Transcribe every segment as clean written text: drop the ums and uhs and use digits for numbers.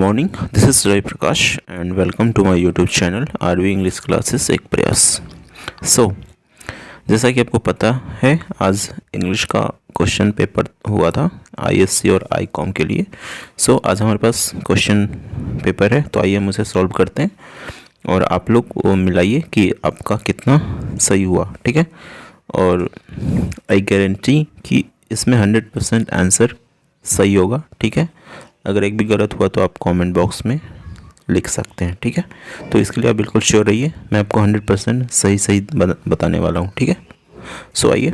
morning, this is Ray Prakash and welcome to my YouTube channel RV English Classes एक प्रयास। जैसा कि आपको पता है आज इंग्लिश का क्वेश्चन पेपर हुआ था ISC और ICOM के लिए। आज हमारे पास क्वेश्चन पेपर है, तो आइए हम उसे सॉल्व करते हैं और आप लोग वो मिलाइए कि आपका कितना सही हुआ, ठीक है। और आई गारंटी कि इसमें 100% आंसर सही होगा, ठीक है। अगर एक भी गलत हुआ तो आप कमेंट बॉक्स में लिख सकते हैं, ठीक है। तो इसके लिए आप बिल्कुल श्योर रहिए, मैं आपको 100% सही बताने वाला हूँ, ठीक है। आइए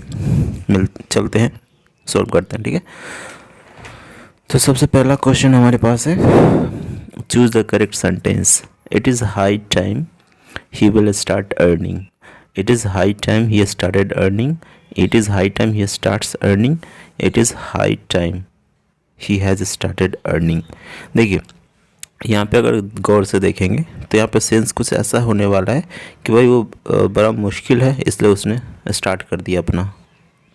चलते हैं, सॉल्व करते हैं, ठीक है। तो सबसे पहला क्वेश्चन हमारे पास है, choose the correct sentence. It is high time he will start earning. It is high time he started earning. It is high time he starts earning. It is high time he has started earning. देखिए यहाँ पे अगर गौर से देखेंगे तो यहाँ पे sense कुछ ऐसा होने वाला है कि भाई वो बड़ा मुश्किल है, इसलिए उसने स्टार्ट कर दिया अपना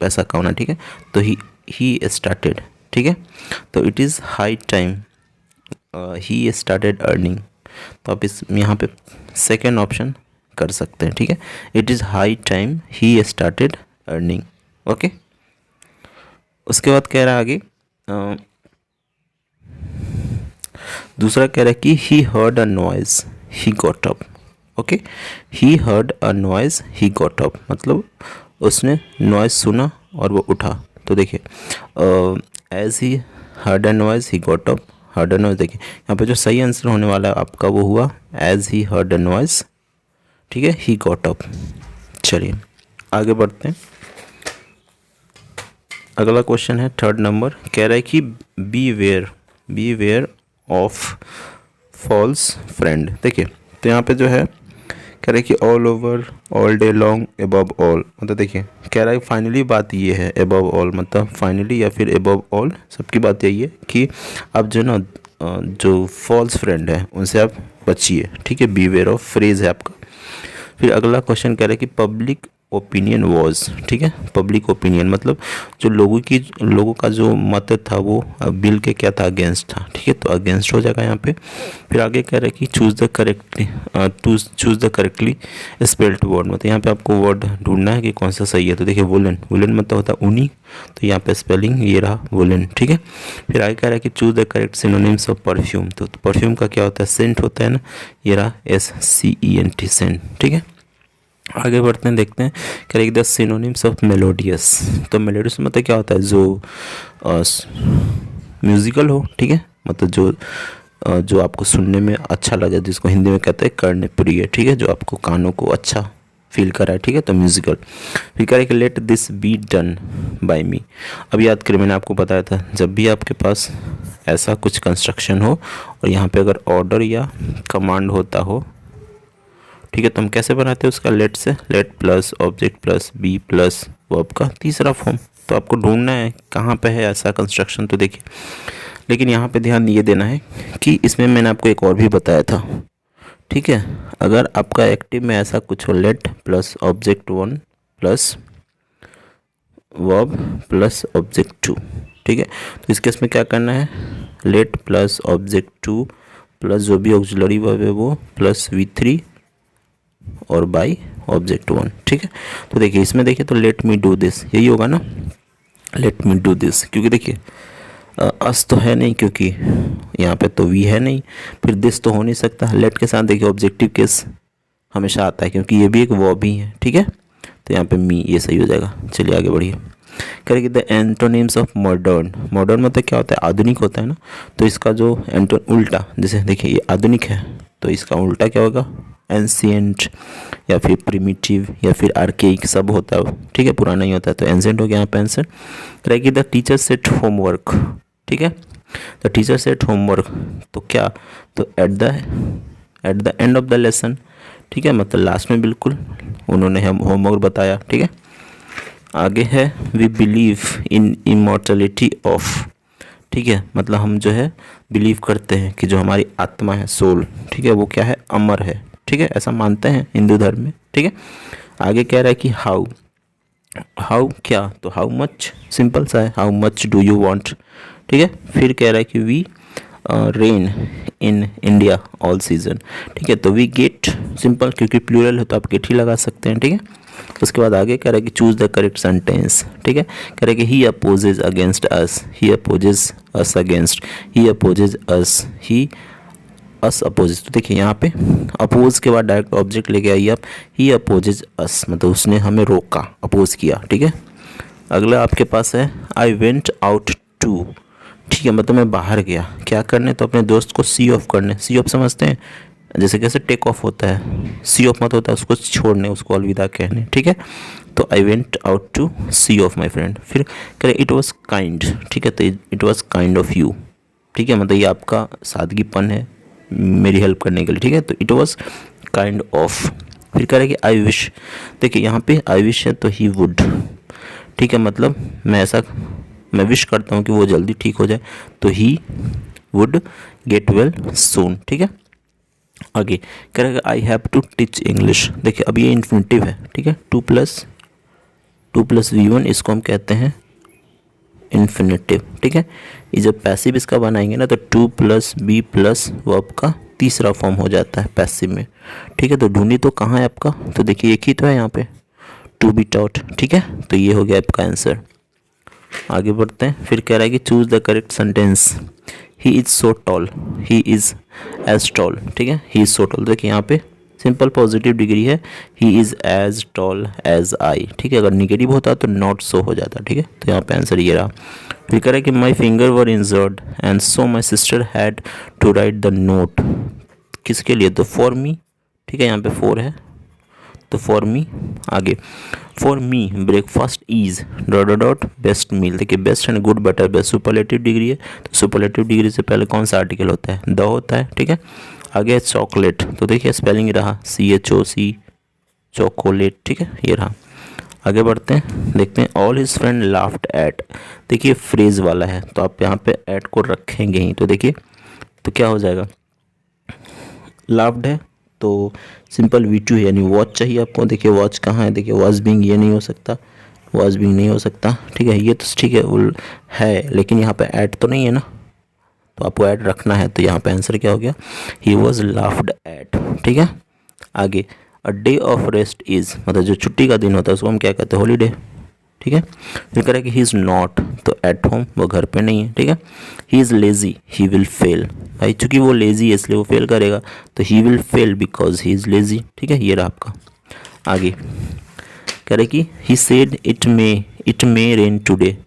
पैसा कमाना, ठीक है। तो ही स्टार्टेड, ठीक है। तो it is high time he started earning, तो आप इस यहाँ पे सेकेंड ऑप्शन कर सकते हैं, ठीक है। It is high time he started earning, okay. उसके बाद कह रहा है आगे दूसरा कह रहा है कि he heard a noise he got up, okay. He heard a noise he got up, मतलब उसने नॉइज़ सुना और वो उठा। तो देखिए as he heard a noise he got up, heard a noise, देखिए यहाँ पे जो सही आंसर होने वाला है आपका वो हुआ as he heard a noise, ठीक है, ही गॉट अप। चलिए आगे बढ़ते हैं। अगला क्वेश्चन है थर्ड नंबर, कह रहा है कि beware of false friend. देखिए तो यहाँ पे जो है कह रहा है कि all over, all day long, above all, मतलब देखिए कह रहा है फाइनली बात ये है, एबव ऑल मतलब फाइनली या फिर एबव ऑल, सबकी बात यही है कि आप जो ना जो फॉल्स फ्रेंड है उनसे आप बचिए, ठीक है। बी वेयर ऑफ फ्रेज है आपका। फिर अगला क्वेश्चन कह रहा है कि पब्लिक ओपिनियन वॉज, ठीक है। पब्लिक ओपिनियन मतलब जो लोगों का जो मत था वो बिल के क्या था, अगेंस्ट था, ठीक है। तो अगेंस्ट हो जाएगा यहाँ पे। फिर आगे कह रहा है कि choose the correctly spelled word, मतलब यहाँ पे आपको वर्ड ढूंढना है कि कौन सा सही है। तो देखिए वुलन मतलब होता है ऊनी, तो यहाँ पे स्पेलिंग ये रहा वुलन, ठीक है। फिर आगे कह रहा है कि choose the correct synonyms of perfume. तो परफ्यूम का क्या होता है, सेंट होता है ना, ये रहा SCENT सेंट, ठीक है। आगे बढ़ते हैं, देखते हैं कह रहे द सिनोनिम्स ऑफ मेलोडियस। तो मेलोडियस मतलब क्या होता है, जो म्यूजिकल हो, ठीक है, मतलब जो आपको सुनने में अच्छा लगे, जिसको हिंदी में कहते हैं कर्णप्रिय, ठीक है, जो आपको कानों को अच्छा फील कराए, ठीक है, तो म्यूजिकल। फिर कह रहे कि let this be done by me. अब याद करिए मैंने आपको बताया था, जब भी आपके पास ऐसा कुछ कंस्ट्रक्शन हो और यहाँ पे अगर ऑर्डर या कमांड होता हो, ठीक है, तो हम कैसे बनाते हैं उसका, लेट से, let plus object plus be plus verb का तीसरा फॉर्म। तो आपको ढूंढना है कहाँ पे है ऐसा कंस्ट्रक्शन। तो देखिए लेकिन यहाँ पे ध्यान ये देना है कि इसमें मैंने आपको एक और भी बताया था, ठीक है। अगर आपका एक्टिव में ऐसा कुछ हो, late plus object 1 plus verb plus object 2, ठीक है। तो इस केस में क्या करना है, लेट प्लस ऑब्जेक्ट 2 प्लस जो भी ऑक्सिलरी वर्ब है वो प्लस V3 और बाई ऑब्जेक्ट 1, ठीक है। तो देखिए इसमें देखिए तो लेट मी डू दिस, यही होगा ना, लेट मी डू दिस, क्योंकि देखिए अस तो है नहीं, क्योंकि यहाँ पे तो वी है नहीं, फिर दिस तो हो नहीं सकता। लेट के साथ देखिए ऑब्जेक्टिव केस हमेशा आता है, क्योंकि ये भी एक वर्ब ही है, ठीक है। तो यहाँ पे मी, ये सही हो जाएगा। चलिए आगे बढ़िए। करेंगे the antonyms of modern. Modern मतलब क्या होता है, आधुनिक होता है ना, तो इसका जो उल्टा, जैसे देखिए ये आधुनिक है तो इसका उल्टा क्या होगा, एंशिएंट या फिर प्रिमिटिव या फिर आर्केइक, सब होता है, ठीक है, पुराना ही होता है। तो एंशिएंट हो गया यहाँ पे आंसर। करेगी द टीचर सेट होमवर्क, ठीक है। द टीचर सेट होमवर्क तो क्या, तो at the end of the lesson, ठीक है, मतलब लास्ट में बिल्कुल उन्होंने हम होमवर्क बताया, ठीक है। आगे है we believe in immortality of, ठीक है, मतलब हम जो है बिलीव करते हैं कि जो हमारी आत्मा है, सोल, ठीक है, वो क्या है, अमर है, ठीक है, ऐसा मानते हैं हिंदू धर्म में, ठीक है। आगे कह रहा है कि हाउ क्या, तो हाउ मच, सिंपल सा है, how much do you want, ठीक है। फिर कह रहा है कि we rain in India all season. ठीक है, तो वी गेट सिंपल, क्योंकि प्लूरल है तो आप गेट ही लगा सकते हैं। ठीक है, उसके बाद आगे कह रहा है कि चूज द करेक्ट सेंटेंस। ठीक है, कह रहा है कि ही अपोजेज अगेंस्ट अस, ही अपोजेज अस अगेंस्ट, ही अपोजेज अस, ही अस अपोजिट। तो देखिए यहाँ पे अपोज के बाद डायरेक्ट ऑब्जेक्ट लेके आइए आप, ही अपोजेज अस, मतलब उसने हमें रोका, अपोज किया। ठीक है, अगला आपके पास है आई वेंट आउट टू। ठीक है, मतलब मैं बाहर गया क्या करने, तो अपने दोस्त को सी ऑफ करने। सी ऑफ समझते हैं, जैसे कैसे टेक ऑफ होता है, सी ऑफ मत होता है उसको छोड़ने, उसको अलविदा कहने। ठीक है, तो I went out to see off my friend. फिर करें इट वॉज काइंड। ठीक है, तो it was kind of you. ठीक है, मतलब ये आपका सादगीपन है मेरी हेल्प करने के लिए। ठीक है, तो इट वॉज काइंड ऑफ। फिर कह रहे कि आई विश। देखिए यहाँ पे आई विश है तो ही वुड। ठीक है, मतलब मैं विश करता हूँ कि वो जल्दी ठीक हो जाए, तो he would get well soon. ठीक है, आगे कह रहे I have to teach English. देखिए अब ये इन्फिनिटिव है। ठीक है, टू प्लस V1 इसको हम कहते हैं इन्फिनिटिव। ठीक है, ये जब पैसिव इसका बनाएंगे ना तो to plus be plus verb का तीसरा फॉर्म हो जाता है पैसिव में। ठीक है, तो ढूंढी तो कहाँ है आपका, तो देखिए एक ही तो है यहाँ पे, टू बी टॉट। ठीक है, तो ये हो गया आपका आंसर। आगे बढ़ते हैं, फिर कह रहा है कि choose the correct sentence. He is so tall, he is as tall. ठीक है, ही इज़ सो टॉल। देखिए यहाँ पे सिंपल पॉजिटिव डिग्री है, he is as tall as I. ठीक है, अगर निगेटिव होता तो नॉट सो हो जाता। ठीक है, तो यहाँ पे आंसर ये रहा। फिर कह रहा है कि my finger were injured and so my sister had to write the note. किसके लिए, तो फॉर मी। ठीक है, यहाँ पे फोर है तो फॉर मी। आगे for me breakfast is dot dot best meal. देखिए best and good better best superlative degree है, तो सुपरलेटिव डिग्री से पहले कौन सा आर्टिकल होता है, द होता है। ठीक है, आगे चॉकलेट, तो देखिए स्पेलिंग रहा CHOC चॉकोलेट। ठीक है, ये रहा। आगे बढ़ते हैं, देखते हैं all his friend laughed eight. देखिए फ्रेज वाला है तो आप यहाँ पे एट को रखेंगे ही, तो देखिए तो क्या हो जाएगा, लाफ्ड है तो सिंपल V2 है, यानी वॉच चाहिए आपको। देखिए वॉच कहाँ है, देखिए वॉच बीइंग ये नहीं हो सकता, वॉच बीइंग नहीं हो सकता। ठीक है, ये तो ठीक है वो है, लेकिन यहाँ पे ऐट तो नहीं है ना, तो आपको ऐड रखना है। तो यहाँ पे आंसर क्या हो गया, ही वॉज लाफ्ड एट। ठीक है, आगे a day of rest is, मतलब जो छुट्टी का दिन होता है उसको हम क्या कहते हैं, हॉलीडे। ठीक है, फिर कह रहा है कि ही इज़ नॉट, तो एट होम, वो घर पे नहीं है। ठीक है, he is lazy, he will fail. भाई चूँकि वो लेज़ी है इसलिए वो फेल करेगा, तो he will fail because he is lazy. ठीक है, ये रहा आपका। आगे कह रहे कि he said it may rain today.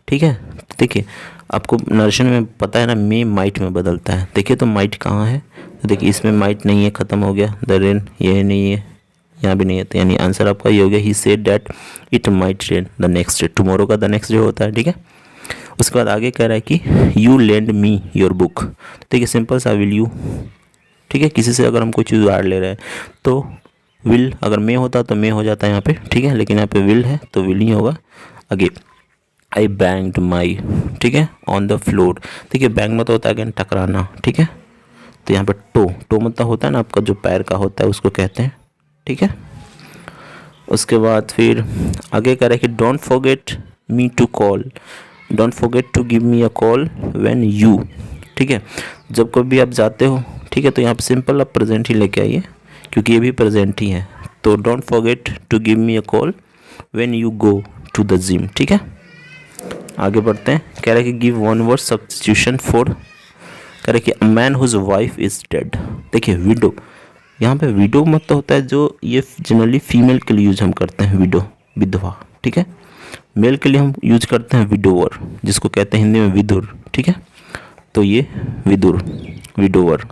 ठीक है, तो देखिए आपको नरेशन में पता है ना, मे माइट में बदलता है। देखिए तो माइट कहाँ है, तो देखिए इसमें माइट नहीं है, ख़त्म हो गया। द रेन ये नहीं है, यहाँ भी नहीं है, तो यानी आंसर आपका ये हो गया, he said that it might rain the next day. Tomorrow का द नेक्स्ट डे होता है। ठीक है, उसके बाद आगे कह रहा है कि you lend me your book. देखिए सिंपल सा विल यू। ठीक है, किसी से अगर हम कोई चीज़ उधार ले रहे हैं तो विल, अगर मे होता तो मे हो जाता है यहाँ पे। ठीक है, लेकिन यहाँ पे विल है तो विल ही होगा। आगे आई बैंग्ड माई, ठीक है, ऑन द फ्लोर। देखिए बैंग मतलब होता है अगेन टकराना। ठीक है, तो यहाँ पे टो मतलब होता है ना आपका जो पैर का होता है उसको कहते हैं। ठीक है, उसके बाद फिर आगे कह रहा है कि don't forget me to call, don't forget to give me a call when you. ठीक है, जब कभी आप जाते हो, ठीक है, तो यहाँ पे सिंपल आप प्रेजेंट ही लेके आइए क्योंकि ये भी प्रेजेंट ही है। तो don't forget to give me a call when you go to the gym. ठीक है, आगे बढ़ते हैं, कह रहा है कि give one word substitution for, कह रहा है कि a man whose wife is dead. देखिए विडो, यहाँ पे विडो मतलब होता है जो ये जनरली फीमेल के लिए यूज हम करते हैं, विडो विधवा। ठीक है, मेल के लिए हम यूज करते हैं विडोवर, जिसको कहते हैं हिंदी में विदुर। ठीक है, तो ये विदुर विडोवर।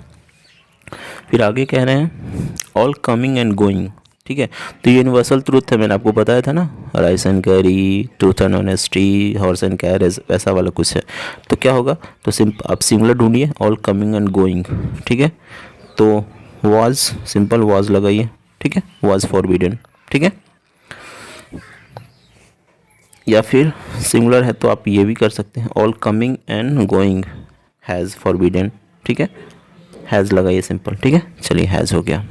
फिर आगे कह रहे हैं ऑल कमिंग एंड गोइंग। ठीक है, तो ये यूनिवर्सल ट्रूथ है, मैंने आपको बताया था ना, rice and carry, truth and honesty, horse and carriage, ऐसा वाला कुछ है। तो क्या होगा, तो आप सिंगुलर ढूंढिए, ऑल कमिंग एंड गोइंग। ठीक है, तो वाज, सिंपल वाज लगाइए। ठीक है, वाज फॉरबिडन। ठीक है, या फिर सिंगुलर है तो आप ये भी कर सकते हैं, all coming and going has forbidden. ठीक है, हैज़ लगाइए सिंपल। ठीक है, चलिए हैज़ हो गया।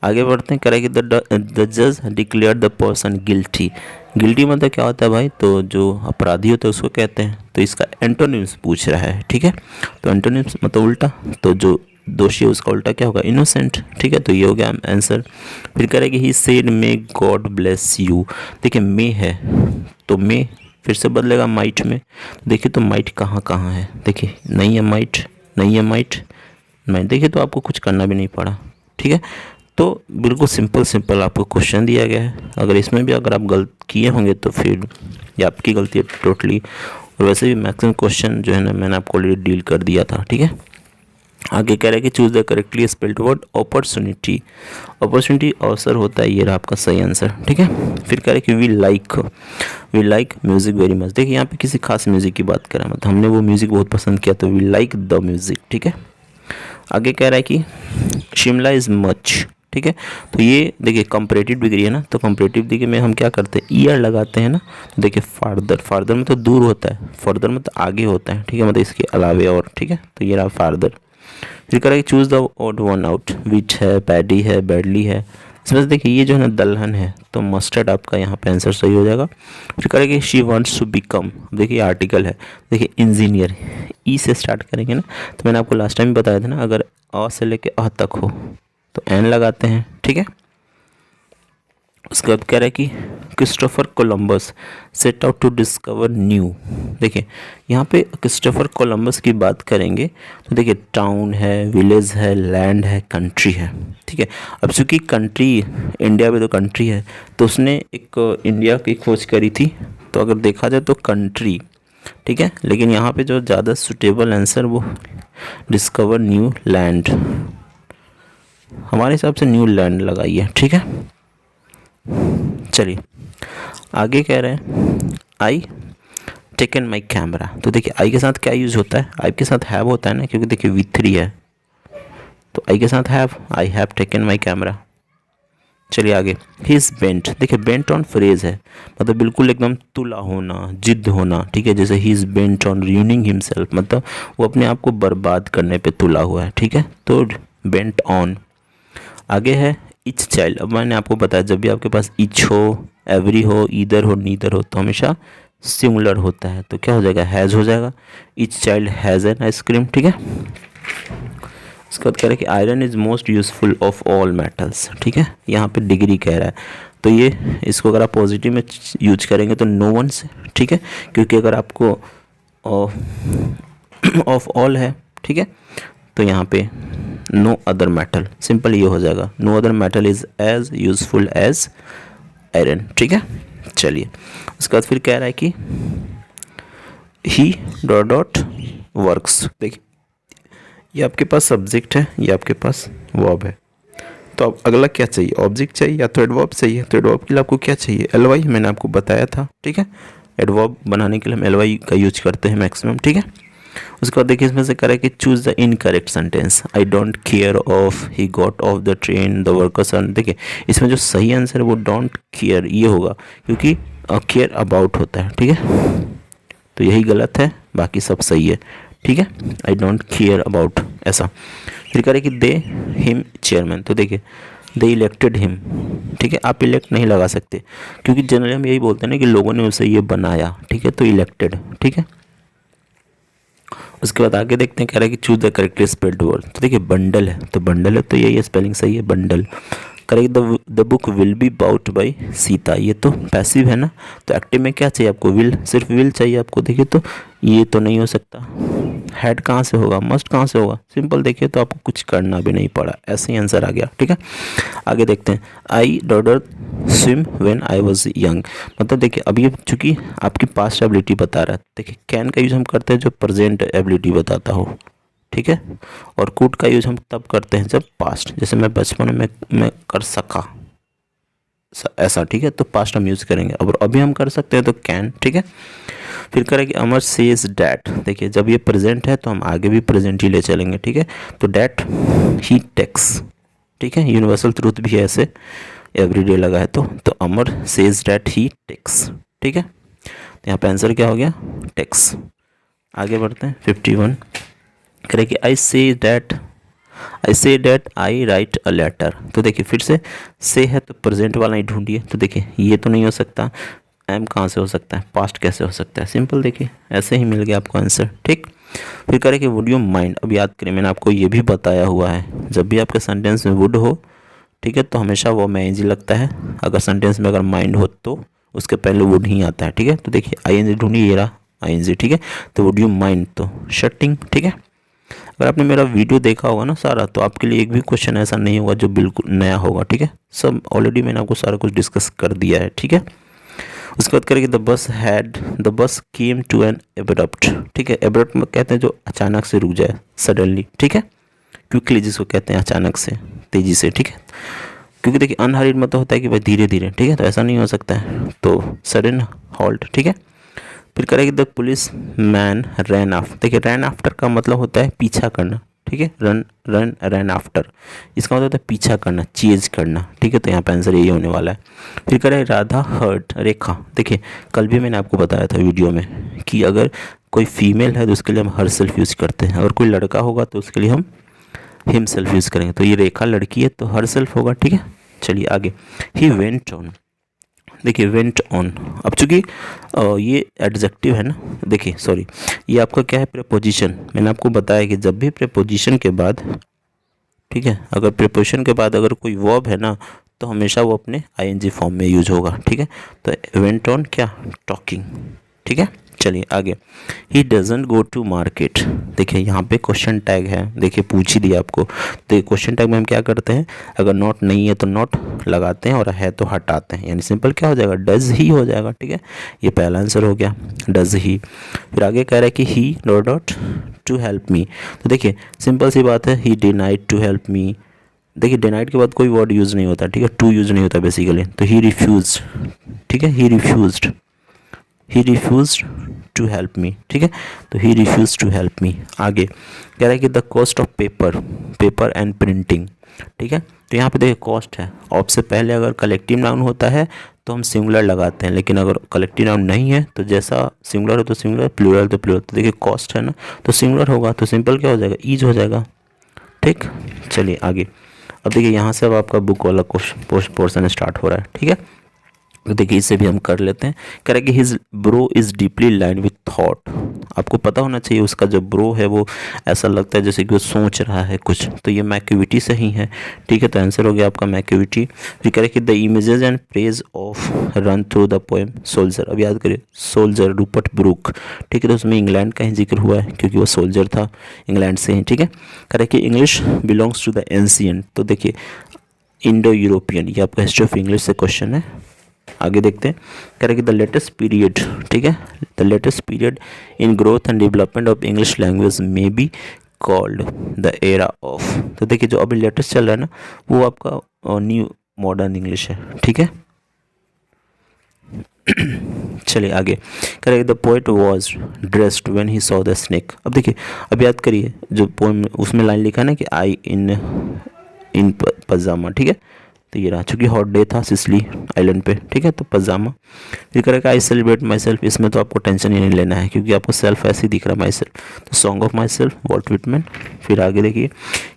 आगे बढ़ते हैं, करेंगे द जज declare the person guilty. Guilty मतलब क्या होता है भाई, तो जो अपराधी होता है उसको कहते हैं। तो इसका एंटोनिम्स पूछ रहा है, ठीक है। तो एंटोनिम्स मतलब उल्टा, तो जो दोषी है उसका उल्टा क्या होगा, इनोसेंट, ठीक है। तो ये हो गया आंसर। फिर करेंगे he said may God bless you. देखिए मे है तो मे फिर से बदलेगा माइट में। देखिए तो माइट कहाँ कहाँ है, देखिए नहीं है माइट, नहीं है माइट, नहीं। देखिए तो आपको कुछ करना भी नहीं पड़ा, ठीक है। तो बिल्कुल सिंपल आपको क्वेश्चन दिया गया है। अगर इसमें भी अगर आप गलत किए होंगे तो फिर ये आपकी गलती है टोटली। और वैसे भी मैक्सिमम क्वेश्चन जो है ना मैंने आपको ऑलरेडी डील कर दिया था, ठीक है। आगे कह रहा है कि choose the correctly spelled word opportunity. Opportunity अवसर होता है, ये रहा आपका सही आंसर, ठीक है। फिर कह रहे हैं कि we like music very much. देखिए यहाँ पे किसी खास म्यूजिक की बात करें, मतलब हमने वो म्यूजिक बहुत पसंद किया तो वी लाइक द म्यूजिक, ठीक है। आगे कह रहा है कि शिमला इज़ मच, ठीक है। तो ये देखिए कंपैरेटिव डिग्री है ना, तो कंपैरेटिव डिग्री में हम क्या करते हैं, ईयर लगाते हैं ना। तो देखिए फार्दर में तो दूर होता है, फर्दर में तो आगे होता है, ठीक है, मतलब इसके अलावे और, ठीक है। तो ये रहा फार्दर। फिर करेंगे choose the odd one out, which है, पैडी है, बैडली है। इसमें से देखिए ये जो है ना दलहन है, तो मस्टर्ड आपका यहाँ पे आंसर सही हो जाएगा। फिर करेंगे शी वांट्स टू बिकम, देखिए आर्टिकल है, देखिए इंजीनियर, ई से स्टार्ट करेंगे ना। तो मैंने आपको लास्ट टाइम बताया था ना, अगर अ से लेके अ तक हो तो एन लगाते हैं, ठीक है। उसके बाद कह रहा है कि Christopher Columbus set out to discover new. देखिए यहाँ पे क्रिस्टोफर कोलंबस की बात करेंगे तो देखिए टाउन है, विलेज है, लैंड है, कंट्री है, ठीक है। अब चूँकि कंट्री इंडिया में तो कंट्री है, तो उसने एक इंडिया की खोज करी थी, तो अगर देखा जाए तो कंट्री, ठीक है। लेकिन यहाँ पे जो ज़्यादा सुटेबल आंसर वो डिस्कवर न्यू लैंड, हमारे हिसाब से न्यू लैंड लगाइए, ठीक है। चलिए आगे कह रहे हैं आई टेकन माई कैमरा। तो देखिए आई के साथ क्या यूज़ होता है, आई के साथ हैव होता है ना, क्योंकि देखिए V3 है, तो आई के साथ have, I have taken my camera. चलिए आगे ही इज़ बेंट। देखिए बेंट ऑन फ्रेज है, मतलब बिल्कुल एकदम तुला होना, जिद्द होना, ठीक है। जैसे ही is bent on ruining himself, मतलब वो अपने आप को बर्बाद करने पे तुला हुआ है, ठीक है। तो बेंट ऑन। आगे है इच चाइल्ड। अब मैंने आपको बताया जब भी आपके पास इच हो, एवरी हो, ईदर हो, नीदर हो, तो हमेशा सिंगुलर होता है, तो क्या हो जाएगा, हैज़ हो जाएगा। Etch child has an ice cream, ठीक है। इसके बाद कह रहा है कि iron is most useful of all metals, ठीक है। यहाँ पे डिग्री कह रहा है, तो ये इसको अगर आप पॉजिटिव में यूज करेंगे तो नो वन से, ठीक है, क्योंकि अगर आपको ऑफ ऑल है, ठीक है, तो यहाँ पे नो अदर मेटल, सिंपल ये हो जाएगा, no other metal is as useful as iron, ठीक है। चलिए उसके बाद फिर कह रहा है कि ही डॉट डॉट वर्क्स। देखिए ये आपके पास सब्जेक्ट है, ये आपके पास वर्ब है, तो अब अगला क्या चाहिए, ऑब्जेक्ट चाहिए या तो एडवर्ब चाहिए। तो एडवर्ब के लिए आपको क्या चाहिए, एलवाई, मैंने आपको बताया था, ठीक है। एडवर्ब बनाने के लिए हम एलवाई का यूज करते हैं मैक्सिमम, ठीक है। उसके बाद देखिए इसमें से करें कि choose the incorrect sentence, I don't care of, he got off the train, the workers are. देखिए इसमें जो सही आंसर है वो डोंट केयर ये होगा, क्योंकि केयर अबाउट होता है, ठीक है। तो यही गलत है, बाकी सब सही है, ठीक है। आई डोंट केयर अबाउट ऐसा। फिर करें कि दे हिम चेयरमैन। तो देखिए दे इलेक्टेड हिम, ठीक है। आप इलेक्ट नहीं लगा सकते, क्योंकि जनरली हम यही बोलते हैं ना कि लोगों ने उसे ये बनाया, ठीक है। तो इलेक्टेड, ठीक है। उसके बाद आगे देखते हैं, कह रहा है कि choose the correctly spelled word. तो देखिए बंडल है, तो बंडल है तो यही स्पेलिंग सही है, bundle. Correct the book will be bought by Sita, ये तो पैसिव है ना, तो एक्टिव में क्या चाहिए आपको, विल, सिर्फ विल चाहिए आपको। देखिए तो ये तो नहीं हो सकता, हैड कहाँ से होगा, मस्ट कहाँ से होगा, सिंपल। देखिए तो आपको कुछ करना भी नहीं पड़ा, ऐसे ही आंसर आ गया, ठीक है। आगे देखते हैं, I dodder swim when I was young. मतलब देखिए अब ये चूँकि आपकी पास्ट एबिलिटी बता रहा है, देखिए कैन का यूज़ हम करते हैं जो प्रेजेंट एबिलिटी बताता हो, ठीक है। और कुड का यूज़ हम तब करते हैं जब पास्ट, जैसे मैं बचपन में मैं कर सका ऐसा, ठीक है। तो पास्ट हम यूज़ करेंगे, अब अभी हम कर सकते हैं तो कैन, ठीक है। फिर करेंगे अमर सेज डैट। देखिए जब ये प्रेजेंट है तो हम आगे भी प्रेजेंट ही ले चलेंगे, ठीक है। तो डैट ही टेक्स, ठीक है, यूनिवर्सल ट्रूथ भी है ऐसे, एवरीडे लगा है तो अमर सेज डैट ही टेक्स, ठीक है। तो यहाँ पे आंसर क्या हो गया, टेक्स। आगे बढ़ते हैं 51। करें कि I say that I write a letter. तो देखिए फिर से है तो प्रेजेंट वाला ही ढूंढिए। तो देखिए ये तो नहीं हो सकता, एम कहाँ से हो सकता है, पास्ट कैसे हो सकता है, सिंपल। देखिए ऐसे ही मिल गया आपको आंसर, ठीक। फिर करें कि वुड यू माइंड। अब याद करें मैंने आपको ये भी बताया हुआ है, जब भी आपके सेंटेंस में वुड हो, ठीक है, तो हमेशा वो में ing लगता है। अगर सेंटेंस में अगर माइंड हो तो उसके पहले वुड ही आता है, ठीक है। तो देखिए ing ढूंढिए, ये रहा ing, ठीक है। तो वुड यू माइंड तो शटिंग, ठीक है। अगर आपने मेरा वीडियो देखा होगा ना सारा, तो आपके लिए एक भी क्वेश्चन ऐसा नहीं होगा जो बिल्कुल नया होगा, ठीक है। सब ऑलरेडी मैंने आपको सारा कुछ डिस्कस कर दिया है, ठीक है। उसके बाद करेंगे the bus came to N abrupt, ठीक है। एब्रप्ट में कहते हैं जो अचानक से रुक जाए, सडनली, ठीक है। क्विकली जिसको कहते हैं अचानक से, तेजी से, ठीक है। क्योंकि देखिए अनहरीड मतलब होता है कि भाई धीरे धीरे, ठीक है, तो ऐसा नहीं हो सकता है, तो सडन हॉल्ट, ठीक है। फिर करेंगे the police man rain after. देखिए रैन आफ्टर का मतलब होता है पीछा करना, ठीक है। रन आफ्टर, इसका मतलब होता है पीछा करना, चेज करना, ठीक है। तो यहाँ पे आंसर यही होने वाला है। फिर करें राधा हर्ट रेखा। देखिए कल भी मैंने आपको बताया था वीडियो में कि अगर कोई फीमेल है तो उसके लिए हम हर सेल्फ यूज़ करते हैं, अगर कोई लड़का होगा तो उसके लिए हम हिम सेल्फ यूज़ करेंगे। तो ये रेखा लड़की है तो हर सेल्फ होगा, ठीक है। चलिए आगे, ही वेंट ऑन। देखिए वेंट ऑन, अब चूंकि ये एडजेक्टिव है ना, देखिए सॉरी, ये आपका क्या है, प्रीपोजिशन। मैंने आपको बताया कि जब भी प्रीपोजिशन के बाद, ठीक है, अगर प्रीपोजिशन के बाद अगर कोई वर्ब है ना, तो हमेशा वो अपने आईएनजी फॉर्म में यूज होगा, ठीक है। तो वेंट ऑन क्या, टॉकिंग, ठीक है। चलिए आगे, he doesn't go to market. देखिए यहाँ पे क्वेश्चन टैग है, देखिए पूछ ही दिया आपको। तो क्वेश्चन टैग में हम क्या करते हैं, अगर नॉट नहीं है तो नॉट लगाते हैं और है तो हटाते हैं, यानी सिंपल क्या हो जाएगा, डज ही हो जाएगा, ठीक है। ये पहला आंसर हो गया, डज ही। फिर आगे कह रहा है कि he dot to help me. तो देखिए सिंपल सी बात है, he denied to help me. देखिए डिनाइड के बाद कोई वर्ड यूज़ नहीं होता, ठीक है, टू यूज़ नहीं होता बेसिकली। तो ही रिफ्यूज, ठीक है, he refused to help me, ठीक है। तो he refuse to help me. आगे कह रहा है कि the cost of paper and printing, ठीक है। तो यहाँ पे देखिए कॉस्ट है, ऑफ से पहले अगर कलेक्टिव नाउन होता है तो हम सिंगुलर लगाते हैं, लेकिन अगर कलेक्टिव नाउन नहीं है तो जैसा सिंगुलर हो तो सिंगुलर, प्लूरल तो प्लूरल। तो देखिए कॉस्ट है ना, तो सिंगुलर होगा, तो सिंपल क्या हो जाएगा, ईज हो जाएगा, ठीक। चलिए आगे, अब देखिए यहाँ से अब आपका बुक वाला पोर्शन स्टार्ट हो रहा है, ठीक है। तो देखिए इसे भी हम कर लेते हैं। कह रहा है कि his bro is deeply line with thought. आपको पता होना चाहिए उसका जो ब्रो है वो ऐसा लगता है जैसे कि वो सोच रहा है कुछ, तो ये मैक्यूविटी से ही है, ठीक है। तो आंसर हो गया आपका मैक्यूविटी। फिर कह रहा है कि the images and praise of run through the poem soldier. अब याद करिए सोल्जर, रूपर्ट ब्रूक, ठीक है। तो उसमें इंग्लैंड का ही जिक्र हुआ है क्योंकि वो सोल्जर था, इंग्लैंड से ही, ठीक है। कह रहा है कि English belongs to the ancient. तो देखिए इंडो यूरोपियन, ये आपका हिस्ट्री ऑफ इंग्लिश से क्वेश्चन है। आगे देखते हैं, कह रहे कि द लेटेस्ट पीरियड, ठीक है, the latest period in growth and development of English language may be called the era of. तो देखिए जो अभी लेटेस्ट चल रहा है ना, वो आपका न्यू मॉडर्न इंग्लिश है, ठीक है। चलिए आगे, कह रहे the poet was dressed when he saw the snake. अब देखिए अब याद करिए जो पोएम उसमें लाइन लिखा है ना कि आई इन पजामा, ठीक है। तो ये रहा, चूँकि हॉट डे था सिसिली आइलैंड पे, ठीक है, तो पजामा। फिर करेगा आई सेलिब्रेट माई सेल्फ, इसमें तो आपको टेंशन ही नहीं लेना है क्योंकि आपको सेल्फ ऐसे ही दिख रहा है, माई सेल्फ। तो song of myself, Walt Whitman. फिर आगे देखिए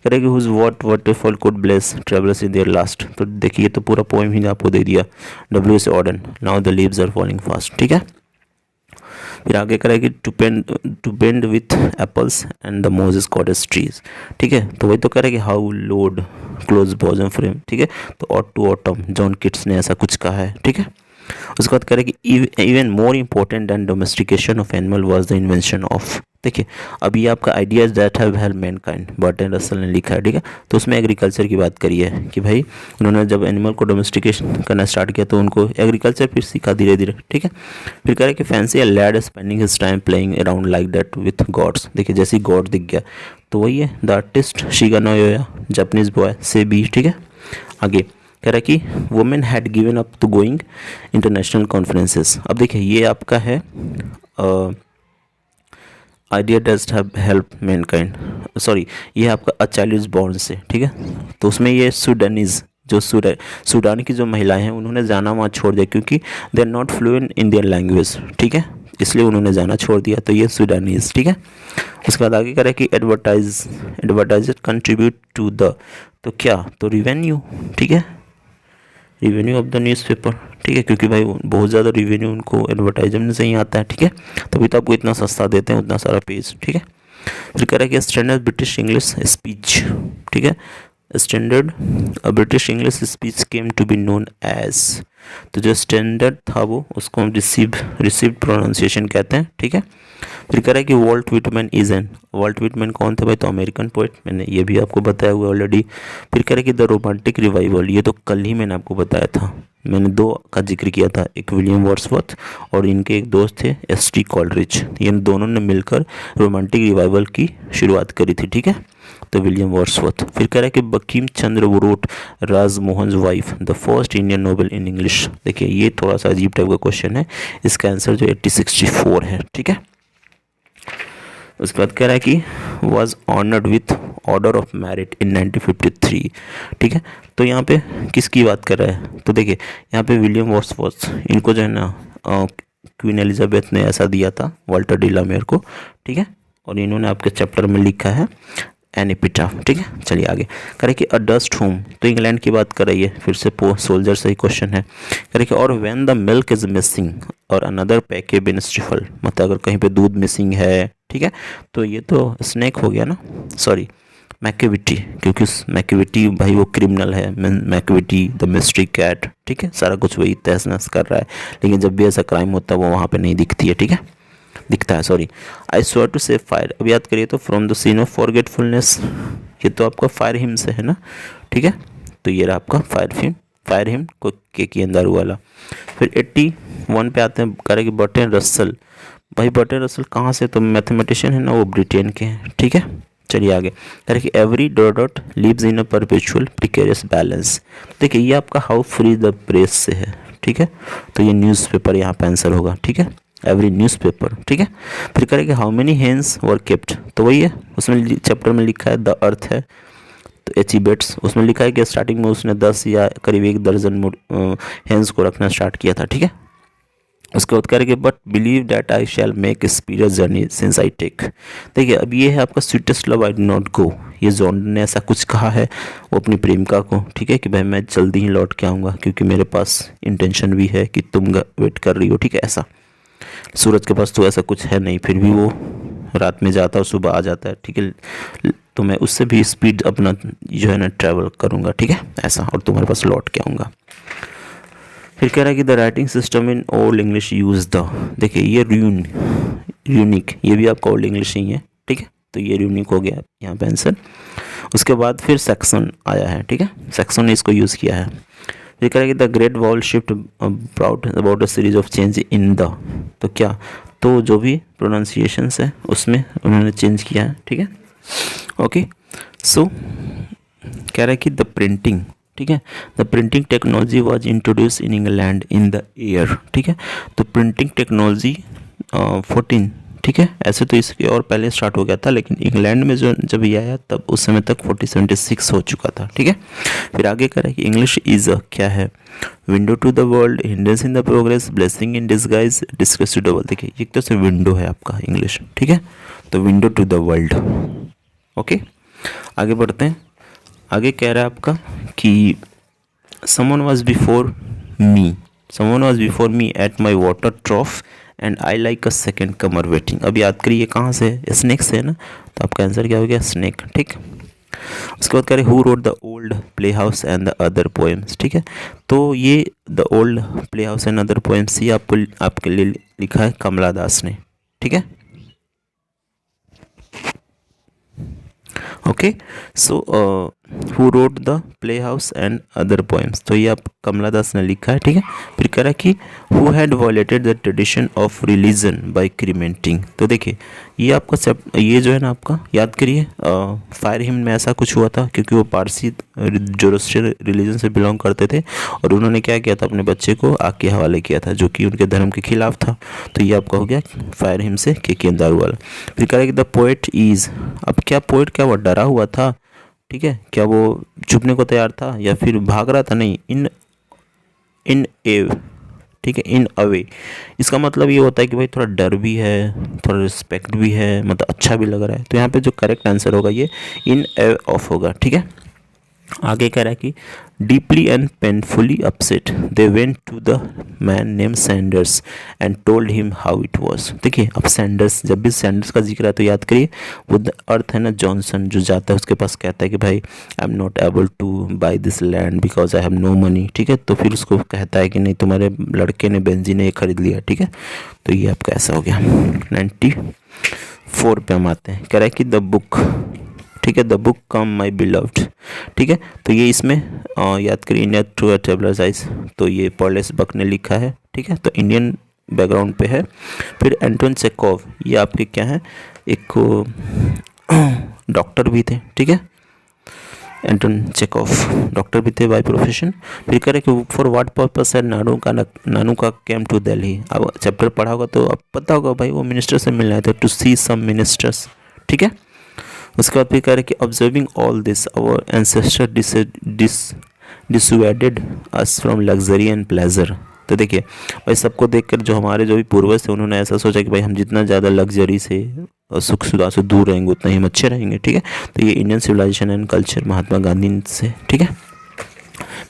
करेगी whose waterfall could bless travellers in their last. तो देखिए तो पूरा पोएम ही आपको दे दिया, W.S. Auden, now the leaves are falling fast, ठीक है। फिर आगे करेगी to bend with apples and the mosses cottage trees, ठीक है। तो वही तो करेगी how load close bosom friend, ठीक है। तो ode to autumn, John Keats ने ऐसा कुछ कहा है, ठीक है। उसके बाद करेगी even more important than domestication of animal was the invention of. देखिए अब ये आपका ideas that have help mankind, Bertrand Russell ने लिखा है, ठीक है। तो उसमें एग्रीकल्चर की बात करी है कि भाई उन्होंने जब एनिमल को डोमेस्टिकेशन करना स्टार्ट किया तो उनको एग्रीकल्चर फिर सीखा धीरे धीरे, ठीक है। फिर कह रहे कि fancy a lad spending his time playing around like that with gods. देखिए जैसे ही गॉड दिख गया तो वही है the artist Shiga Naoya, Japanese boy से बी, ठीक है। आगे कह रहा है कि women had given up to going international conferences. अब देखिए ये आपका है idea dust have help mankind, sorry ये आपका अ चाइल्ड इज बॉर्न से, ठीक है। तो उसमें ये सूडानीज जो सूडान की जो महिलाएं हैं उन्होंने जाना वहाँ छोड़ दिया क्योंकि they are not fluent in their language, ठीक है, इसलिए उन्होंने जाना छोड़ दिया। तो ये सूडानीज, ठीक है। उसके बाद आगे करें कि एडवर्टाइजर कंट्रीब्यूट टू द, तो क्या, तो रिवेन्यू, ठीक है, रिवेन्यू ऑफ द न्यूज़पेपर, ठीक है, क्योंकि भाई बहुत ज़्यादा रेवेन्यू उनको एडवर्टाइजमेंट से ही आता है, ठीक है, तभी तो आपको इतना सस्ता देते हैं, उतना सारा पेज, ठीक है। फिर कह रहा है कि स्टैंडर्ड ब्रिटिश इंग्लिश स्पीच, ठीक है, standard British English speech came to be known as, तो जो स्टैंडर्ड था वो उसको हम रिसीव्ड प्रोनाउंसिएशन कहते हैं, ठीक है। फिर कह रहा है कि Walt Whitman is an, Walt Whitman कौन थे भाई, तो अमेरिकन पोइट, मैंने ये भी आपको बताया हुआ ऑलरेडी। फिर कह रहा है कि द रोमांटिक रिवाइवल, ये तो कल ही मैंने आपको बताया था, मैंने दो का जिक्र किया था, एक विलियम वर्ड्सवर्थ और इनके एक दोस्त थे एस.टी. कॉलरिज, इन दोनों ने मिलकर रोमांटिक रिवाइवल की शुरुआत करी थी, ठीक है, तो विलियम वर्ड्सवर्थ। फिर कह रहा है कि Bankim Chandra wrote Rajmohan wife the first Indian novel in English. देखिए ये थोड़ा सा अजीब टाइप का क्वेश्चन है, इसका आंसर जो 1864 है, ठीक है। उसके बाद कह रहा है कि was honoured with order of merit in 1953, ठीक है, तो यहाँ पे किसकी बात कर रहा है, तो देखिए यहाँ पे विलियम वर्ड्सवर्थ, इनको जो है ना क्वीन एलिजाबेथ ने ऐसा दिया था वाल्टर डिलामेयर को, ठीक है, और इन्होंने आपके चैप्टर में लिखा है एन एपिटाफ, ठीक है। चलिए आगे कह रहे कि अ डस्ट होम, तो इंग्लैंड की बात कर रही है, फिर से सोल्जर से ही क्वेश्चन है। कह रहे कि और when the milk is missing और अनदर पैके बिन स्टिफल, मतलब अगर कहीं पे दूध मिसिंग है, ठीक है, तो ये तो स्नेक हो गया ना, सॉरी मैकेविटी, क्योंकि मैकेविटी भाई वो क्रिमिनल है, मैकेविटी द मिस्ट्री कैट, ठीक है, सारा कुछ वही तहस नहस कर रहा है, लेकिन जब भी ऐसा क्राइम होता है वो वहाँ पे नहीं दिखती है, ठीक है, दिखता है, sorry. I swear to save fire, अब याद करिए तो from the scene of forgetfulness, ये तो आपका फायर हिम से है ना, ठीक है, तो ये रहा आपका फायर हिम को के अंदर वाला। फिर 81 पे आते हैं, कह रहे कि बर्टन रसल, भाई बर्टन रसल कहाँ से, तो मैथमेटिशियन है ना, वो ब्रिटेन के हैं, ठीक है। चलिए आगे कह रहे कि every dot lives in a perpetual precarious balance, देखिए ये आपका हाउ फ्री द प्रेस से है, ठीक है, तो ये न्यूज़पेपर यहाँ पे आंसर होगा, ठीक है, एवरी न्यूज़पेपर, ठीक है। फिर करेंगे how many hens were kept, तो वही है, उसमें चैप्टर में लिखा है द अर्थ है, तो एचिबेट्स, उसमें लिखा है कि स्टार्टिंग में उसने 10 या करीब 1 दर्जन हेन्स को रखना स्टार्ट किया था, ठीक है। उसके बाद करेंगे but believe that I shall make speedy journey since I take, देखिए अब ये है आपका sweetest love I do not go, ये जॉन ने ऐसा कुछ कहा है वो अपनी प्रेमिका को, ठीक है, कि भाई मैं जल्दी ही लौट के आऊँगा क्योंकि मेरे पास इंटेंशन भी है कि तुम वेट कर रही हो, ठीक है, ऐसा। सूरज के पास तो ऐसा कुछ है नहीं, फिर भी वो रात में जाता है और सुबह आ जाता है, ठीक है, तो मैं उससे भी स्पीड अपना जो है ना ट्रैवल करूँगा, ठीक है, ऐसा, और तुम्हारे पास लौट के आऊँगा। फिर कह रहा है कि the writing system in old English use the, देखिए ये यूनिक, ये भी आपका ओल्ड इंग्लिश ही है, ठीक है, तो ये यूनिक हो गया यहाँ पे आंसर। उसके बाद फिर सेक्शन आया है, ठीक है, सेक्शन ने इसको यूज़ किया है। फिर कह रहा है कि the great wall shift about a series of change in the, तो क्या, तो जो भी प्रोनाउंसिएशंस है उसमें उन्होंने चेंज किया है, ठीक है, ओके। सो कह रहा है कि द प्रिंटिंग, ठीक है, the printing technology was introduce in England in the year, ठीक है, तो प्रिंटिंग टेक्नोलॉजी 14, ठीक है, ऐसे तो इसके और पहले स्टार्ट हो गया था, लेकिन इंग्लैंड में जब ये आया तब उस समय तक 1476 हो चुका था, ठीक है। फिर आगे करें कि इंग्लिश इज क्या है, window to the world, hindrance in the progress, blessing in disguise, discuss to double, देखिए एक तो से विंडो है आपका इंग्लिश, ठीक है, तो window to the world, okay. आगे बढ़ते हैं, आगे कह रहा है आपका कि someone was before me at my water trough and I like a second comer waiting, अब याद करिए कहाँ से, स्नेक से है ना, तो आपका आंसर क्या हो गया, स्नेक, ठीक। उसके बाद कह रहे who wrote the old play house and the other poems, ठीक है, तो ये the old play house and other poems ये आपके लिए लिखा है कमला दास ने, ठीक है, okay. So who wrote the play house and other poems, तो ये आप कमला दास ने लिखा है, ठीक है। फिर कह रहा है कि who had violated the tradition of religion by cremating, तो देखिए ये आपका ये जो है ना आपका याद करिए फायर हिम में ऐसा कुछ हुआ था क्योंकि वो पारसी जोरोस्ट्रियन रिलीजन से बिलोंग करते थे और उन्होंने क्या किया था, अपने बच्चे को आग के हवाले किया था जो कि उनके धर्म के खिलाफ था, तो ये आपका हो गया फायर हिम से के अंदर वाला। फिर कह रहा है कि द पोएट इज, अब क्या पोएट क्या वो डरा हुआ था, ठीक है, क्या वो छुपने को तैयार था या फिर भाग रहा था, नहीं, इन ए, ठीक है, इन अवे, इसका मतलब ये होता है कि भाई थोड़ा डर भी है, थोड़ा रिस्पेक्ट भी है, मतलब अच्छा भी लग रहा है, तो यहाँ पे जो करेक्ट आंसर होगा ये इन ए ऑफ होगा, ठीक है। आगे कह रहा है कि Deeply and painfully upset, they went to the man named Sanders and told him how it was. देखिए, अब सैंडर्स, जब भी सैंडर्स का जिक्र है तो याद करिए वो अर्थ है ना जॉनसन, जो जाता है उसके पास कहता है कि भाई I am not able to buy this land because I have no money, ठीक है। तो फिर उसको कहता है कि नहीं, तुम्हारे लड़के ने बेंजी ने ये खरीद लिया, ठीक है। तो ये आपका ऐसा हो गया। 94 पे हम आते हैं, कह रहा है कि द बुक, ठीक है, the book come my beloved, ठीक है। तो ये इसमें याद करिए इंडिया थ्रू ट्रेवलर्स आइज, तो ये पॉलेस बक ने लिखा है, ठीक है। तो इंडियन बैकग्राउंड पे है। फिर एंटोन चेकोव, ये आपके क्या है, एक डॉक्टर भी थे, ठीक है। एंटोन चेकोव डॉक्टर भी थे बाय प्रोफेशन। फिर कह रहे कि फॉर व्हाट पर्पस है नानू का केम टू दिल्ली। अब चैप्टर पढ़ा होगा तो अब पता होगा भाई वो मिनिस्टर से मिलना है, टू सी सम मिनिस्टर्स, ठीक है। उसके बाद फिर कह रहे कि observing all this our ancestors dissuaded us from luxury and pleasure. तो देखिए भाई, सबको देखकर जो हमारे जो भी पूर्वज थे उन्होंने ऐसा सोचा कि भाई हम जितना ज़्यादा लग्जरी से और सुख सुविधा से दूर रहेंगे उतना ही हम अच्छे रहेंगे, ठीक है। तो ये Indian civilisation and culture Mahatma Gandhi से, ठीक है।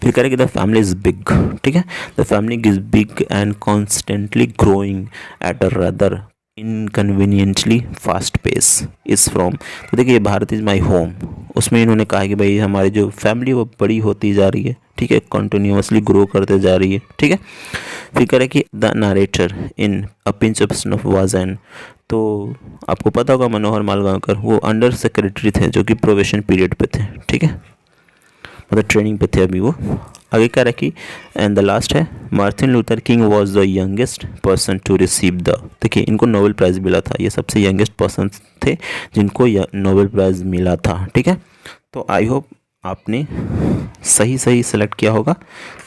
फिर कह रहे कि द फैमिली इज़ बिग, ठीक है। The family is big and constantly growing at a rather inconveniently fast pace is from. तो देखिए भारत इज़ माई होम, उसमें इन्होंने कहा कि भाई हमारी जो फैमिली वो बड़ी होती जा रही है, ठीक है, कंटिन्यूसली ग्रो करते जा रही है, ठीक है। फिर कह रहे कि the narrator in a pinch of snuff was an, तो आपको पता होगा मनोहर मालगांवकर वो अंडर सेक्रेटरी थे जो कि प्रोबेशन पीरियड पे थे, ठीक है, मतलब ट्रेनिंग पे थे अभी वो। आगे कह रहा है कि एंड द लास्ट है Martin Luther King was the youngest person to receive the. देखिए इनको नोबेल प्राइज़ मिला था, ये सबसे यंगेस्ट पर्सन थे जिनको नोबेल प्राइज़ मिला था, ठीक है। तो आई होप आपने सही सेलेक्ट किया होगा।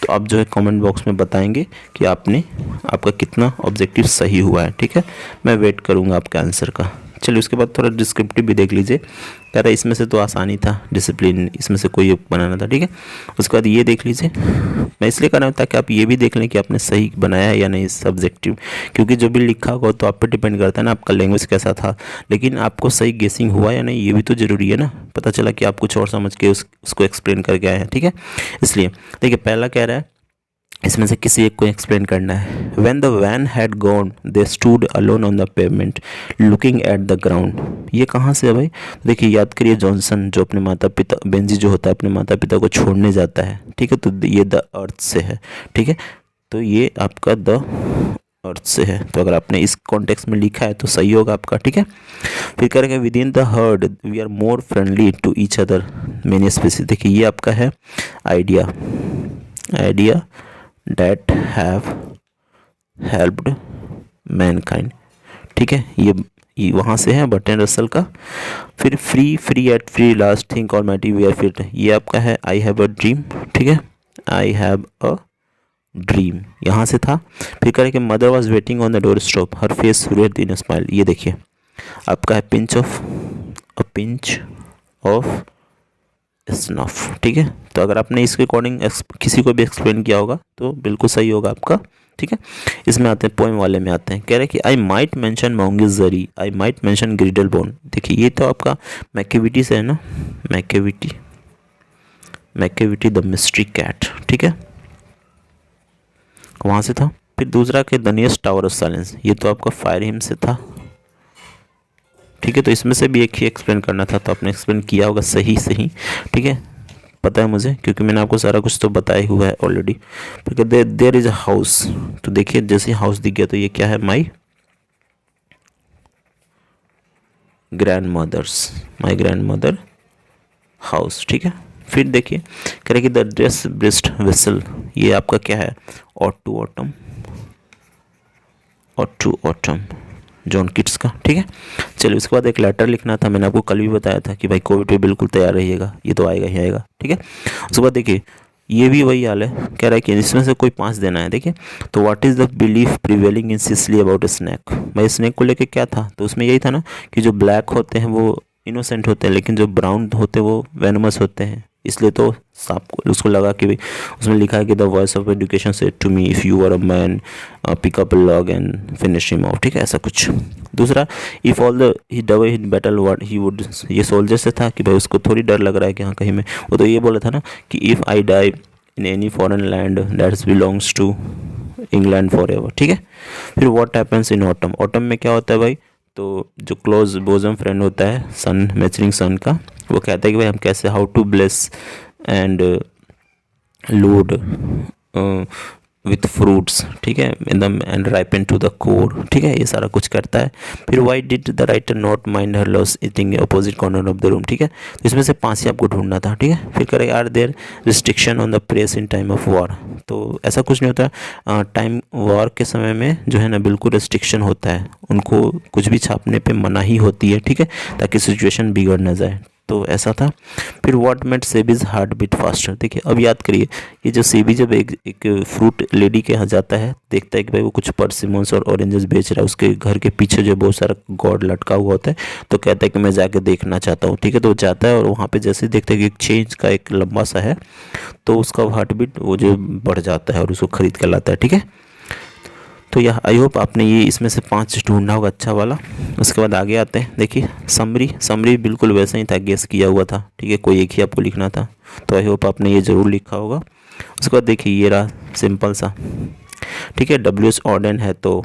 तो आप जो है कमेंट बॉक्स में बताएंगे कि आपका कितना ऑब्जेक्टिव सही हुआ है, ठीक है। मैं वेट करूँगा आपके आंसर का। चलिए उसके बाद थोड़ा डिस्क्रिप्टिव भी देख लीजिए। कह रहा है इसमें से तो आसानी था, डिसिप्लिन इसमें से कोई बनाना था, ठीक है। उसके बाद ये देख लीजिए, मैं इसलिए कर रहा हूँ ताकि आप ये भी देख लें कि आपने सही बनाया है या नहीं सब्जेक्टिव, क्योंकि जो भी लिखा होगा तो आप पे डिपेंड करता है ना आपका लैंग्वेज कैसा था, लेकिन आपको सही गेसिंग हुआ या नहीं ये भी तो ज़रूरी है ना। पता चला कि आप कुछ और समझ के उसको एक्सप्लेन करके आए हैं, ठीक है। इसलिए देखिए पहला कह रहा है इसमें से किसी एक को एक्सप्लेन करना है। When the van had gone, they stood alone on the pavement, looking at the ground। ये कहाँ से है भाई? देखिए याद करिए जॉनसन जो अपने माता पिता, बेंजी जो होता है अपने माता पिता को छोड़ने जाता है, ठीक है। तो ये द अर्थ से है, ठीक है। तो ये आपका द अर्थ से है, तो अगर आपने इस कॉन्टेक्स्ट में लिखा है तो सही होगा आपका, ठीक है। फिर करेंगे within the herd we are more friendly to each other many species. देखिए ये आपका है idea that have helped mankind, ठीक है। ये वहाँ से है बर्टन रसल का। फिर free at free last think और मैटी वी आर फिट, ये आपका है आई हैव अ ड्रीम, ठीक है, आई हैव अ ड्रीम यहाँ से था। फिर करें कि mother was waiting on the door stop her face red in smile, ये देखिए आपका है पिंच ऑफ स्नफ, ठीक है। तो अगर आपने इसके अकॉर्डिंग किसी को भी एक्सप्लेन किया होगा तो बिल्कुल सही होगा आपका, ठीक है। इसमें आते हैं पोएम वाले में आते हैं। कह रहे हैं कि I might mention मोंगिस zari, I might mention ग्रिडल bone. देखिए ये तो आपका मैकेविटी से है ना, मैकेविटी द मिस्ट्री कैट, ठीक है, वहाँ से था। फिर दूसरा के the nearest tower of silence, ये तो आपका फायर हिम से था, ठीक है। तो इसमें से भी एक ही एक्सप्लेन करना था, तो आपने एक्सप्लेन किया होगा सही, ठीक है, पता है मुझे क्योंकि मैंने आपको सारा कुछ तो बताया हुआ है ऑलरेडी। फिर देयर इज अ हाउस, तो देखिए जैसे हाउस दिख गया तो ये क्या है, माई ग्रैंड मदर हाउस, ठीक है। फिर देखिए कह रहे कि द ड्रेस ब्रेस्ट वेसल, ये आपका क्या है, ऑटू ऑटम जॉन किट्स का, ठीक है। चलिए उसके बाद एक लेटर लिखना था, मैंने आपको कल भी बताया था कि भाई कोविड पे बिल्कुल तैयार रहिएगा, ये तो आएगा ही आएगा, ठीक है। उसके बाद देखिए ये भी वही हाल है, कह रहा है कि इसमें से कोई 5 देना है। देखिए तो what is the belief prevailing in Sicily about snake, भाई स्नैक को लेके क्या था, तो उसमें यही था ना कि जो ब्लैक होते हैं वो इनोसेंट होते हैं, लेकिन जो ब्राउन होते हैं वो वेनमस होते हैं, इसलिए तो सांप को उसको लगा कि भाई उसमें लिखा है कि the voice of education said to me if you are a man pick up a log and finish him off, ठीक है, ऐसा कुछ। दूसरा if all the he dove hit battle what he would, ये सोल्जर से था कि भाई उसको थोड़ी डर लग रहा है कि हाँ कहीं में, वो तो ये बोला था ना कि if I die in any foreign land that's belongs to England forever, ठीक है। फिर what happens in autumn, autumn में क्या होता है भाई, तो जो क्लोज बोजम फ्रेंड होता है सन, मैचरिंग सन का, वो कहता है कि भाई हम कैसे, how to bless and load with fruits, ठीक है, एकदम and ripen to the core, ठीक है, ये सारा कुछ करता है। फिर why did the writer not mind her loss eating opposite corner of the room, ठीक है, तो इसमें से 5 ही आपको ढूंढना था, ठीक है। फिर करेगा are there restriction on the press in time of war, तो ऐसा कुछ नहीं होता, टाइम वॉर के समय में जो है ना बिल्कुल रिस्ट्रिक्शन होता है, उनको कुछ भी छापने पे मनाही होती है, ठीक है, ताकि सिचुएशन बिगड़ ना जाए, तो ऐसा था। फिर what made Sebi's heart beat faster, देखिए अब याद करिए, ये जो सेबी जब एक फ्रूट लेडी के यहाँ जाता है, देखता है कि भाई वो कुछ परसिमन्स और ऑरेंजेस बेच रहा है, उसके घर के पीछे जो बहुत सारा गॉड लटका हुआ होता है, तो कहता है कि मैं जाके देखना चाहता हूँ, ठीक है, तो वो जाता है और वहाँ पे जैसे ही देखता है कि एक चेंज का एक लंबा सा है, तो उसका हार्ट बीट वो जो बढ़ जाता है और उसको खरीद कर लाता है, ठीक है। तो यह आई होप आपने ये इसमें से 5 ढूंढा होगा अच्छा वाला। उसके बाद आगे आते हैं, देखिए समरी बिल्कुल वैसा ही था, गेस किया हुआ था, ठीक है, कोई एक ही आपको लिखना था, तो आई होप आपने ये ज़रूर लिखा होगा। उसके बाद देखिए ये रहा सिंपल सा, ठीक है, WS ऑर्डन है, तो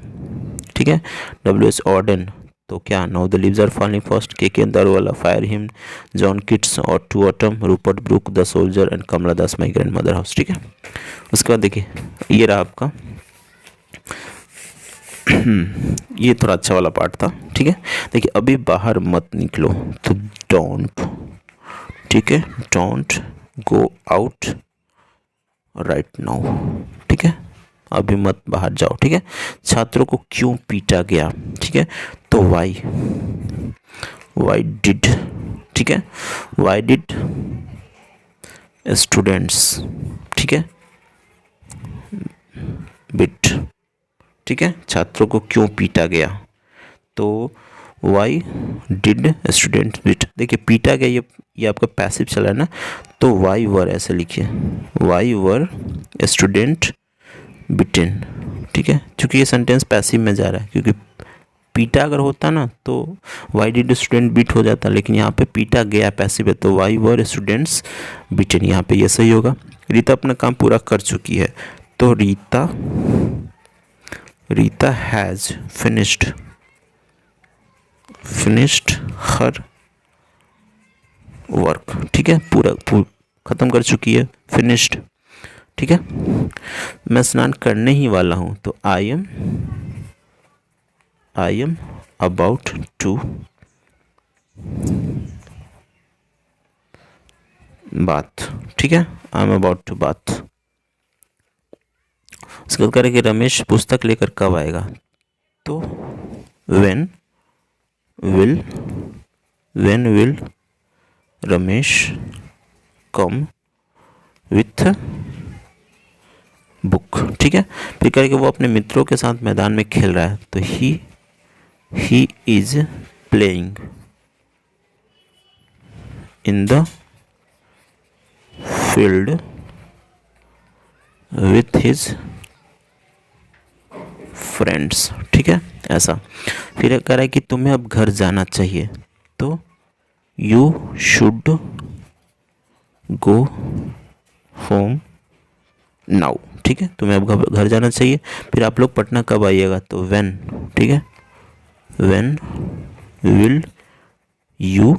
ठीक है, WS ऑर्डन, तो क्या, now the leaves are falling fast, के अंदर वाला, फायर हिम, जॉन किट्स और to autumn, Rupert Brooke, the soldier and Kamala Das my grandmother house, ठीक है। उसके बाद देखिए ये रहा आपका ये थोड़ा अच्छा वाला पार्ट था, ठीक है। देखिए अभी बाहर मत निकलो, तो डोंट, ठीक है, don't go out right now, ठीक है, अभी मत बाहर जाओ, ठीक है। छात्रों को क्यों पीटा गया, ठीक है, तो वाई डिड, ठीक है, वाई डिड स्टूडेंट्स, ठीक है, बिट, ठीक है, छात्रों को क्यों पीटा गया, तो वाई डिड स्टूडेंट बिट, देखिए पीटा गया ये आपका पैसिव चला है ना, तो वाई वर ऐसे लिखिए, वाई वर स्टूडेंट बिटेन, ठीक है, क्योंकि ये सेंटेंस पैसिव में जा रहा है, क्योंकि पीटा अगर होता ना तो वाई डिड स्टूडेंट बीट हो जाता, लेकिन यहाँ पे पीटा गया पैसिव है, तो वाई वर स्टूडेंट्स बिटेन, यहाँ पे ये सही होगा। रीता अपना काम पूरा कर चुकी है, तो Rita has finished her work, ठीक है, पूरा ख़त्म कर चुकी है, फिनिश्ड, ठीक है। मैं स्नान करने ही वाला हूँ, तो I am about to bath, ठीक है, I am about to bath. उसके बाद करें कि रमेश पुस्तक लेकर कब आएगा, तो when will Ramesh come with book, ठीक है। फिर करें कि वो अपने मित्रों के साथ मैदान में खेल रहा है, तो he is playing in the field with his friends, ठीक है, ऐसा। फिर कह रहा है कि तुम्हें अब घर जाना चाहिए, तो you should go home now, ठीक है, तुम्हें अब घर जाना चाहिए। फिर आप लोग पटना कब आइएगा, तो व्हेन, ठीक है, when will you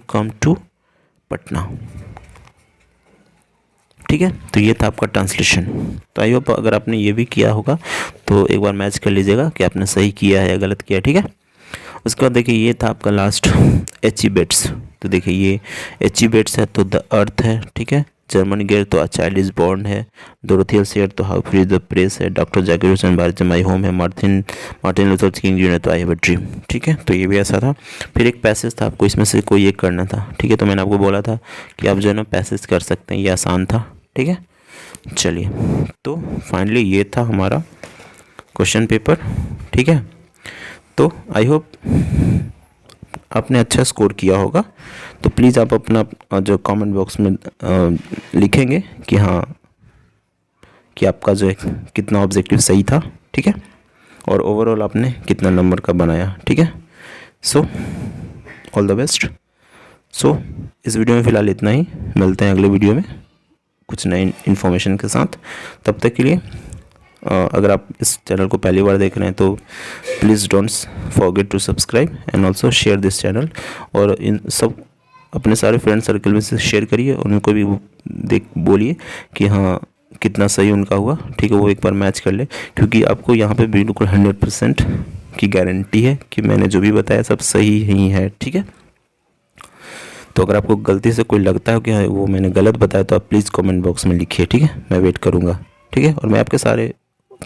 come to Patna, ठीक है। तो ये था आपका ट्रांसलेशन। तो आई होप अगर आपने ये भी किया होगा तो एक बार मैच कर लीजिएगा कि आपने सही किया है या गलत किया, ठीक है। उसके बाद देखिए ये था आपका लास्ट एचिबेट्स, तो देखिए ये एचिबेट्स है, तो द अर्थ है, ठीक है, जर्मन गेयर तो अ चाइल्ड इज बॉर्न है, डोरोथियल शेयर तो हाउ फ्री द प्रेस है, doctor Zakir Hussain Bharat my home है, मार्टिन लूथर किंग जूनियर तो आई हैव अ ड्रीम, ठीक है। तो ये भी ऐसा था। फिर एक पैसेज था, आपको इसमें से कोई एक करना था, ठीक है, तो मैंने आपको बोला था कि आप जो है ना पैसेज कर सकते हैं, ये आसान था, ठीक है। चलिए, तो फाइनली ये था हमारा क्वेश्चन पेपर, ठीक है। तो आई होप आपने अच्छा स्कोर किया होगा, तो प्लीज़ आप अपना जो कमेंट बॉक्स में लिखेंगे कि हाँ कि आपका जो है कितना ऑब्जेक्टिव सही था, ठीक है, और ओवरऑल आपने कितना नंबर का बनाया, ठीक है। So all the best. So इस वीडियो में फ़िलहाल इतना ही, मिलते हैं अगले वीडियो में कुछ नई इन्फॉर्मेशन के साथ। तब तक के लिए अगर आप इस चैनल को पहली बार देख रहे हैं तो please don't forget to subscribe and also share this channel, और इन सब अपने सारे फ्रेंड सर्कल में से शेयर करिए और उनको भी देख बोलिए कि हाँ कितना सही उनका हुआ, ठीक है, वो एक बार मैच कर ले, क्योंकि आपको यहाँ पे बिल्कुल 100% की गारंटी है कि मैंने जो भी बताया सब सही ही है, ठीक है। तो अगर आपको गलती से कोई लगता है कि वो मैंने गलत बताया तो आप प्लीज़ कमेंट बॉक्स में लिखिए, ठीक है, मैं वेट करूँगा, ठीक है, और मैं आपके सारे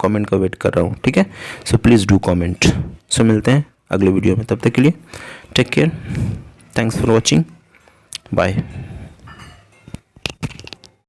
कमेंट का वेट कर रहा हूँ, ठीक है। So please do comment. So मिलते हैं अगले वीडियो में, तब तक के लिए take care, thanks for watching, bye.